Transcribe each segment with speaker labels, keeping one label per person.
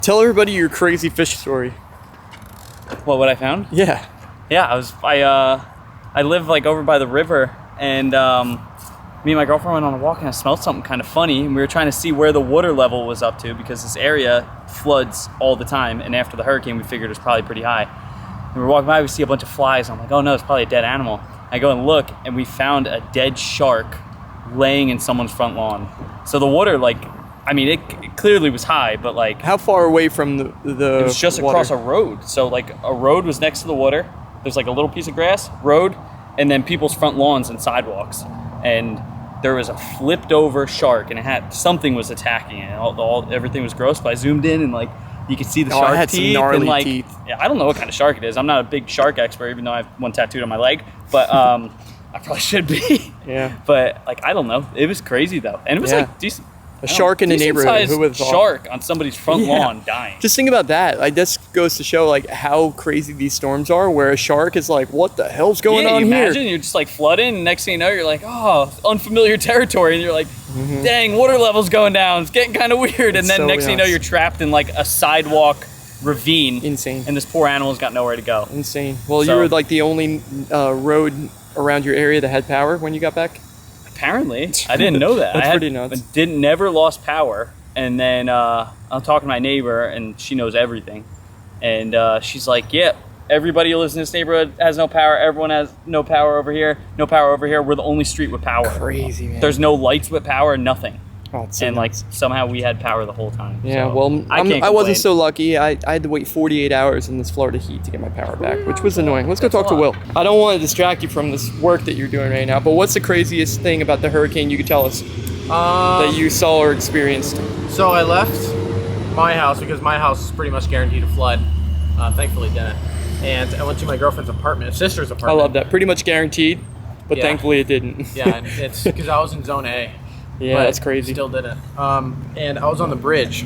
Speaker 1: Tell everybody your crazy fish story.
Speaker 2: What I found?
Speaker 1: Yeah.
Speaker 2: Yeah, I live like over by the river, and me and my girlfriend went on a walk, and I smelled something kind of funny, and we were trying to see where the water level was up to, because this area floods all the time, and after the hurricane we figured it was probably pretty high. And we're walking by, we see a bunch of flies, and I'm like, oh no, it's probably a dead animal. I go and look, and we found a dead shark laying in someone's front lawn. So the water, like, I mean, it clearly was high, but like...
Speaker 1: How far away from the
Speaker 2: It was just
Speaker 1: water?
Speaker 2: across a road. So like a road was next to the water. There's like a little piece of grass, road, and then people's front lawns and sidewalks. And there was a flipped over shark, and it had something was attacking it. Everything was gross, but I zoomed in and like you could see the shark
Speaker 1: it had
Speaker 2: teeth.
Speaker 1: some gnarly
Speaker 2: and like,
Speaker 1: teeth.
Speaker 2: Yeah, I don't know what kind of shark it is. I'm not a big shark expert, even though I have one tattooed on my leg. But I probably should be.
Speaker 1: Yeah.
Speaker 2: But like, I don't know. It was crazy though, and it was like decent.
Speaker 1: A shark in the neighborhood. Who would have thought?
Speaker 2: Shark on somebody's front lawn dying.
Speaker 1: Just think about that. Like, this goes to show like how crazy these storms are, where a shark is like, what the hell's going on here?
Speaker 2: Imagine you're just like flooding, and next thing you know, you're like, oh, unfamiliar territory, and you're like, dang, water level's going down. It's getting kind of weird. And then
Speaker 1: so
Speaker 2: next thing you know, you're trapped in like a sidewalk ravine.
Speaker 1: Insane.
Speaker 2: And this poor animal's got nowhere to go.
Speaker 1: Insane. Well, you were like the only road around your area that had power when you got back?
Speaker 2: Apparently. I didn't know that.
Speaker 1: That's pretty nuts.
Speaker 2: Never lost power. And then I'm talking to my neighbor, and she knows everything. And she's like, yeah, everybody who lives in this neighborhood has no power. Everyone has no power over here. No power over here. We're the only street with power.
Speaker 1: Crazy, man.
Speaker 2: There's no lights with power, nothing.
Speaker 1: Oh, so
Speaker 2: and like somehow we had power the whole time.
Speaker 1: Yeah,
Speaker 2: so
Speaker 1: well,
Speaker 2: I
Speaker 1: wasn't so lucky. I had to wait 48 hours in this Florida heat to get my power back, which was annoying. Let's go talk to Will. I don't want to distract you from this work that you're doing right now, but what's the craziest thing about the hurricane you could tell us that you saw or experienced?
Speaker 3: So I left my house because my house is pretty much guaranteed to flood. Thankfully didn't. And I went to my girlfri's apartment, sister's apartment.
Speaker 1: I love that. Pretty much guaranteed, but thankfully it didn't.
Speaker 3: Yeah, and it's because I was in zone A.
Speaker 1: Yeah,
Speaker 3: but
Speaker 1: that's crazy.
Speaker 3: Still didn't. And I was on the bridge,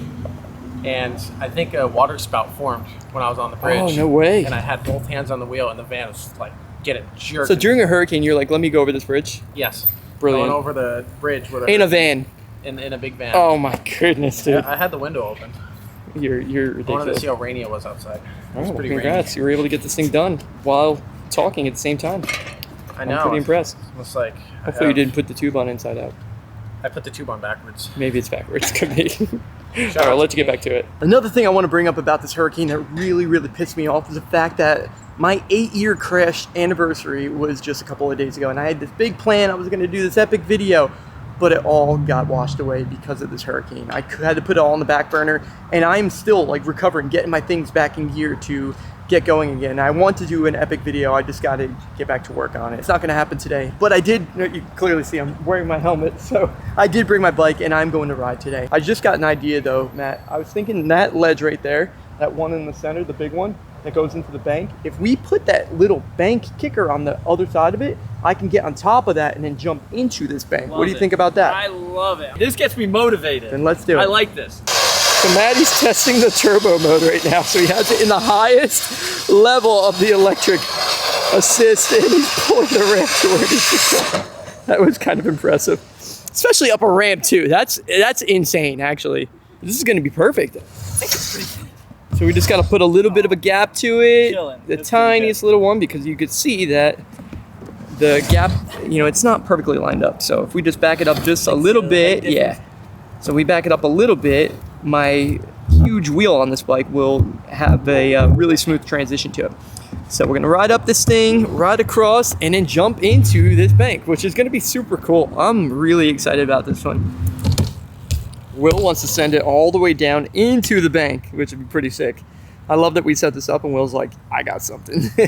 Speaker 3: and I think a water spout formed when I was on the bridge.
Speaker 1: Oh, no way.
Speaker 3: And I had both hands on the wheel, and the van was like, get it jerked.
Speaker 1: So during a hurricane, you're like, let me go over this bridge?
Speaker 3: Yes.
Speaker 1: Brilliant.
Speaker 3: I went over the bridge with
Speaker 1: in a van.
Speaker 3: In a big van.
Speaker 1: Oh my goodness, dude.
Speaker 3: Yeah, I had the window open.
Speaker 1: You're ridiculous.
Speaker 3: I wanted to see how rainy it was outside. It was pretty
Speaker 1: congrats.
Speaker 3: rainy.
Speaker 1: You were able to get this thing done while talking at the same time.
Speaker 3: I know.
Speaker 1: I'm pretty impressed.
Speaker 3: It's like,
Speaker 1: hopefully you didn't put the tube on inside out.
Speaker 3: I put the tube on backwards.
Speaker 1: Maybe it's backwards. Could be. All right, I'll let you get back to it. Another thing I want to bring up about this hurricane that really, really pissed me off is the fact that my 8-year crash anniversary was just a couple of days ago, and I had this big plan. I was going to do this epic video, but it all got washed away because of this hurricane. I had to put it all on the back burner, and I'm still like recovering, getting my things back in gear to get going again. I want to do an epic video. I just got to get back to work on it. It's not going to happen today, but I did. You clearly see I'm wearing my helmet, so I did bring my bike, and I'm going to ride today. I just got an idea though, Matt. I was thinking that ledge right there, that one in the center, the big one that goes into the bank, if we put that little bank kicker on the other side of it, I can get on top of that and then jump into this bank. What do you think about that?
Speaker 2: I love it. This gets me motivated.
Speaker 1: Then let's do it.
Speaker 2: I like this.
Speaker 1: So Matty's testing the turbo mode right now. So he has it in the highest level of the electric assist, and he's pulling the ramp to where he's just going. That was kind of impressive. Especially up a ramp too. That's insane, actually. This is gonna be perfect. So we just gotta put a little bit of a gap to it. The tiniest little one, because you could see that the gap, you know, it's not perfectly lined up. So if we just back it up just a little bit, yeah. So we back it up a little bit, my huge wheel on this bike will have a really smooth transition to it. So we're gonna ride up this thing, ride across, and then jump into this bank, which is gonna be super cool. I'm really excited about this one. Will wants to send it all the way down into the bank, which would be pretty sick. I love that we set this up and Will's like, I got something. Yo,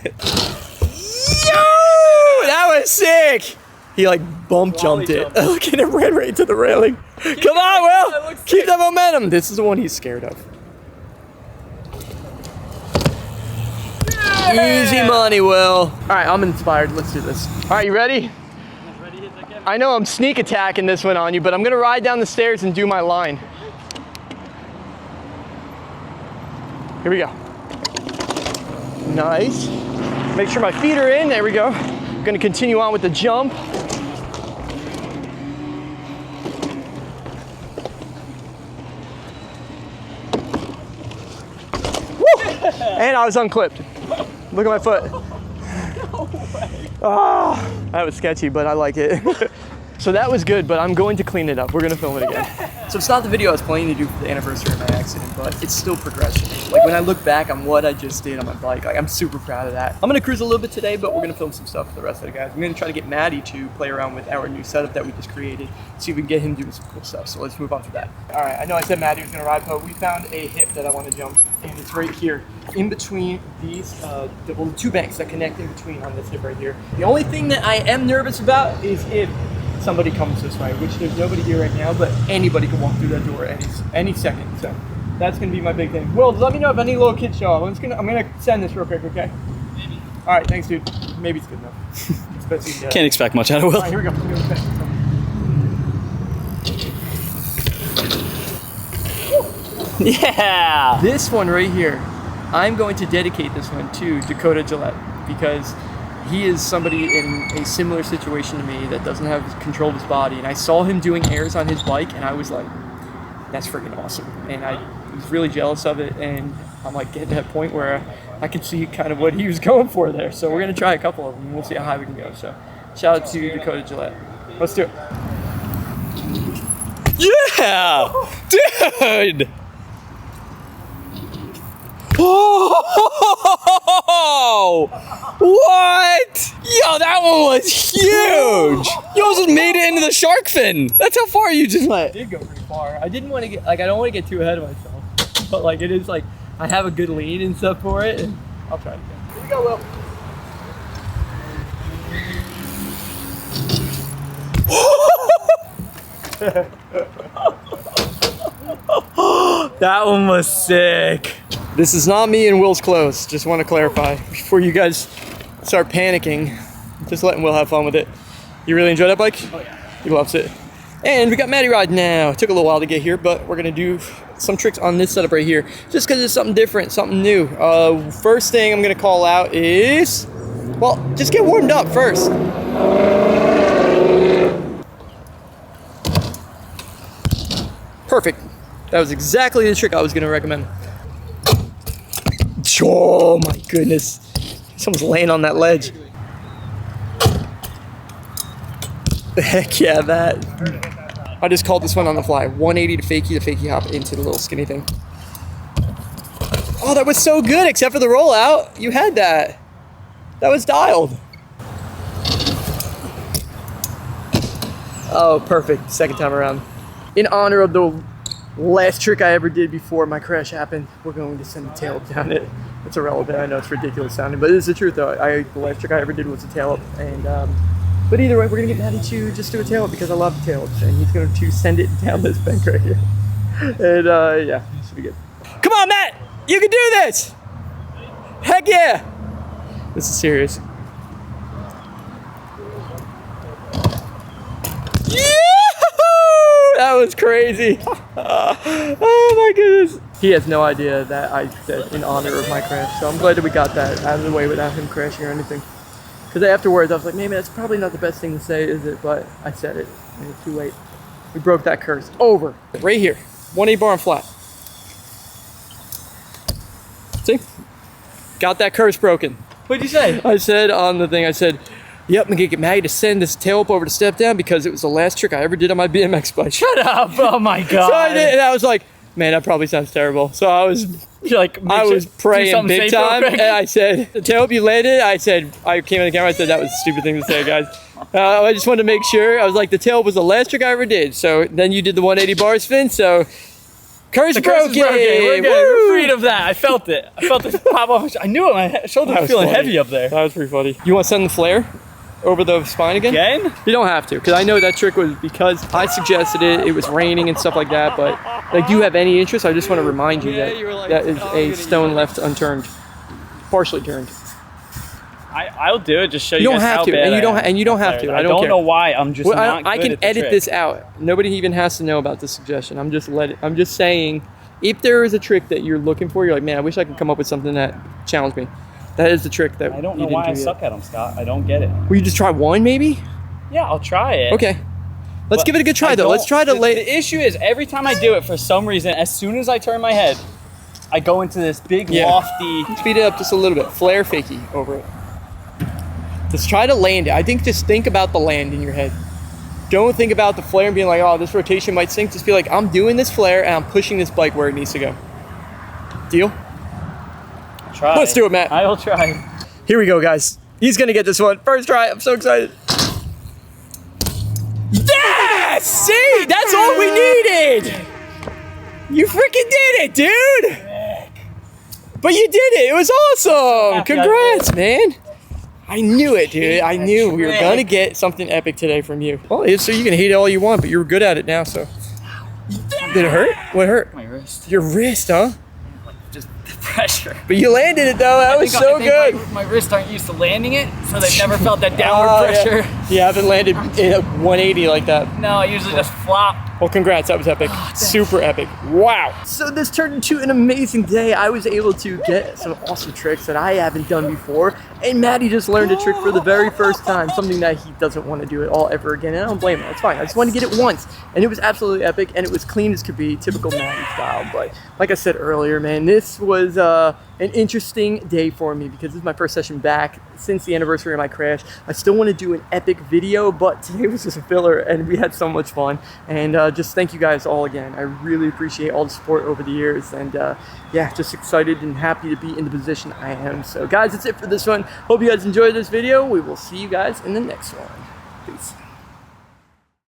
Speaker 1: that was sick. He like bump jumped it. Look at him, ran right to the railing. Come on, Will, keep that momentum. This is the one he's scared of. Yeah. Easy money, Will. All right, I'm inspired. Let's do this. All right, you ready? I know I'm sneak attacking this one on you, but I'm gonna ride down the stairs and do my line. Here we go. Nice. Make sure my feet are in, there we go. I'm gonna continue on with the jump. And I was unclipped. Look at my foot. Ah, that was sketchy, but I like it. So that was good, but I'm going to clean it up. We're gonna film it again. So it's not the video I was planning to do for the anniversary of my accident, but it's still progression. Like when I look back on what I just did on my bike, like I'm super proud of that. I'm gonna cruise a little bit today, but we're gonna film some stuff for the rest of the guys. I'm gonna try to get Matty to play around with our new setup that we just created, see if we can get him doing some cool stuff. So let's move on to that. All right, I know I said Matty was gonna ride, but we found a hip that I wanna jump, and it's right here, in between these, the two banks that connect in between on this hip right here. The only thing that I am nervous about is if somebody comes this way, which there's nobody here right now, but anybody can walk through that door any second. So that's gonna be my big thing. Will, let me know if any little kids show up. I'm gonna send this real quick, okay? Maybe. All right, thanks, dude. Maybe it's good enough. Especially,
Speaker 2: Can't expect much out of Will.
Speaker 1: All right, here we go.
Speaker 2: Yeah.
Speaker 1: This one right here, I'm going to dedicate this one to Dakota Gillette because he is somebody in a similar situation to me that doesn't have control of his body. And I saw him doing airs on his bike and I was like, that's freaking awesome. And I was really jealous of it. And I'm like getting to that point where I could see kind of what he was going for there. So we're gonna try a couple of them and we'll see how high we can go. So shout out to Dakota Gillette. Let's do it.
Speaker 2: Yeah, dude. Whoa! What? Yo, that one was huge! You almost made it into the shark fin. That's how far you just went.
Speaker 1: I did go pretty far. I didn't want to get, like, I don't want to get too ahead of myself. But, like, it is, like, I have a good lead and stuff for it. And I'll try it again. Here we go, Will.
Speaker 2: That one was sick.
Speaker 1: This is not me in Will's clothes. Just want to clarify before you guys start panicking. Just letting Will have fun with it. You really enjoy that bike?
Speaker 2: Oh yeah.
Speaker 1: He loves it. And we got Matty riding now. It took a little while to get here, but we're gonna do some tricks on this setup right here, just because it's something different, something new. First thing I'm gonna call out is, well, just get warmed up first. Perfect. That was exactly the trick I was gonna recommend. Oh my goodness. Someone's laying on that ledge. Heck yeah, that. I just called this one on the fly. 180 to fakie hop into the little skinny thing. Oh, that was so good, except for the rollout. You had that. That was dialed. Oh, perfect. Second time around. In honor of the last trick I ever did before my crash happened, we're going to send the tail up down it. It's irrelevant. I know it's ridiculous sounding, but it's the truth though. The last trick I ever did was a tail up, and but either way, we're gonna get Matty to just do a tail up because I love the tail ups, and he's going to send it down this bank right here. And yeah, it should be good. Come on, Matt, you can do this. Heck yeah! This is serious. That was crazy. Oh my goodness. He has no idea that I said in honor of my crash. So I'm glad that we got that out of the way without him crashing or anything. Because afterwards I was like, maybe that's probably not the best thing to say, is it? But I said it, and it's too late. We broke that curse. Over. Right here. 180 bar and flat. See? Got that curse broken.
Speaker 2: What'd you say?
Speaker 1: I said on the thing, I said, yep, I'm gonna get Matty to send this tail up over to step down because it was the last trick I ever did on my BMX bike.
Speaker 2: Shut up! Oh my god!
Speaker 1: So I did, and I was like, man, that probably sounds terrible. So I was praying big time, and I said, the tail up you landed. I said, I came on the camera. I said that was a stupid thing to say, guys. I just wanted to make sure. I was like, the tail up was the last trick I ever did. So then you did the 180 bar spin. So curse broken.
Speaker 2: We're good. We're freed of that. I felt it. I felt it pop off. I knew it. My shoulder was feeling heavy up there.
Speaker 1: That was pretty funny. You want to send the flare over the spine again? You don't have to, because I know that trick was because I suggested it. It was raining and stuff like that. But like, do you have any interest? I just want to remind you that that is a stone left unturned, partially turned.
Speaker 2: I'll do it. Just show you.
Speaker 1: You don't have to, and you don't have to. I don't care.
Speaker 2: know why. I'm just not good
Speaker 1: I can
Speaker 2: at the
Speaker 1: edit
Speaker 2: trick.
Speaker 1: this out. Nobody even has to know about this suggestion. I'm just saying, if there is a trick that you're looking for, you're like, man, I wish I could come up with something that challenged me. That is the trick that
Speaker 2: I don't know why I suck at them, Scott. I don't get it.
Speaker 1: Will you just try one, maybe?
Speaker 2: Yeah, I'll try it.
Speaker 1: Okay. Let's give it a good try, though. Let's try to
Speaker 2: The issue is, every time I do it, for some reason, as soon as I turn my head, I go into this big
Speaker 1: Yeah.
Speaker 2: lofty.
Speaker 1: Speed it up just a little bit. Flare fakie over it. Just try to land it. I think just think about the land in your head. Don't think about the flare and being like, oh, this rotation might sink. Just be like, I'm doing this flare and I'm pushing this bike where it needs to go. Deal?
Speaker 2: Try.
Speaker 1: Let's do it, Matt.
Speaker 2: I will try.
Speaker 1: Here we go, guys. He's gonna get this one. First try. I'm so excited. Yes! See? That's all we needed! You freaking did it, dude! But you did it. It was awesome. Congrats, man. I knew it, dude. I knew we were gonna get something epic today from you. Well, so you can hate it all you want, but you're good at it now, so. Did it hurt? What hurt?
Speaker 2: My wrist.
Speaker 1: Your wrist, huh?
Speaker 2: Just the pressure.
Speaker 1: But you landed it, though. That was so good.
Speaker 2: My wrists aren't used to landing it, so they've never felt that downward
Speaker 1: Oh,
Speaker 2: pressure.
Speaker 1: Yeah. You haven't landed in a 180 like that.
Speaker 2: No, I usually just flop.
Speaker 1: Well, congrats. That was epic. Super epic. Wow. So this turned into an amazing day. I was able to get some awesome tricks that I haven't done before. And Matty just learned a trick for the very first time, something that he doesn't want to do it all ever again. And I don't blame him. It's fine. I just wanted to get it once. And it was absolutely epic. And it was clean as could be, typical Matty style. But like I said earlier, man, this was an interesting day for me because this is my first session back since the anniversary of my crash. I still want to do an epic video, but today was just a filler and we had so much fun. And just thank you guys all again. I really appreciate all the support over the years. And yeah, just excited and happy to be in the position I am. So guys, that's it for this one. Hope you guys enjoyed this video. We will see you guys in the next one. Peace.